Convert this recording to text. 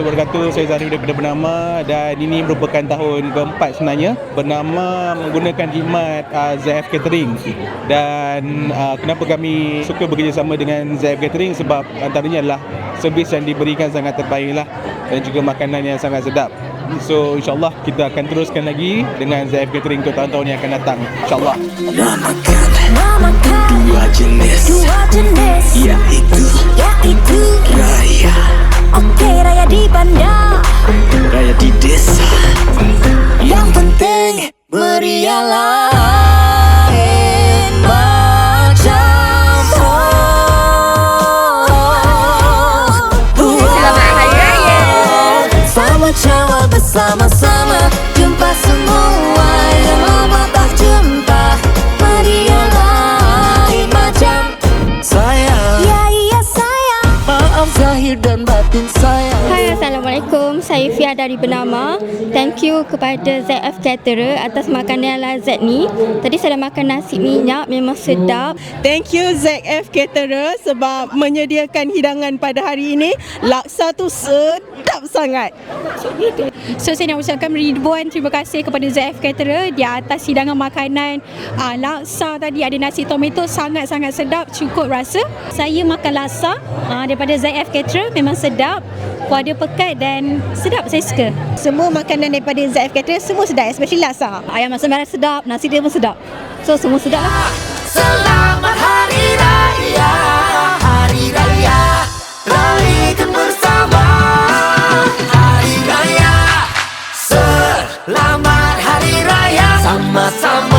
warahmatullahi wabarakatuh. Saya Zahri daripada Bernama, dan ini merupakan tahun keempat sebenarnya Bernama menggunakan khidmat ZF Catering. Dan kenapa kami suka bekerjasama dengan ZF Catering, sebab antaranya adalah servis yang diberikan sangat terbaik lah, dan juga makanan yang sangat sedap. So insyaAllah kita akan teruskan lagi dengan ZF Catering untuk tahun-tahun yang akan datang, insyaAllah. Namakan dua jenis, yaitu raya. Oke, raya di bandar, raya di desa. Yang penting meriah lain macam. Selamat Hari Raya. Selamat Syawal bersama-sama, jumpa semua yang lama tak jumpa. Meriah lain macam. Sayang, ya iya sayang, maaf zahir dan batin sayang. Hai, Assalamualaikum. Saya Fia dari Bernama. Thank you kepada ZF Caterer atas makanan yang lazat ni. Tadi saya dah makan nasi minyak, memang sedap. Thank you ZF Caterer sebab menyediakan hidangan pada hari ini. Laksa tu sedap sangat. So saya nak ucapkan ribuan terima kasih kepada ZF Caterer di atas hidangan makanan. Laksa tadi ada nasi tomato sangat-sangat sedap, cukup rasa. Saya makan laksa daripada ZF Caterer, memang sedap, kuah pekat dan sedap, saya suka. Semua makanan daripada ZF Caterer semua sedap, especially laksa. Ayam masak merah sedap, nasi dia pun sedap. So semua sedap lah. Selamat Hari Raya, Hari Raya, rayakan bersama. Hari Raya, selamat Hari Raya, sama-sama.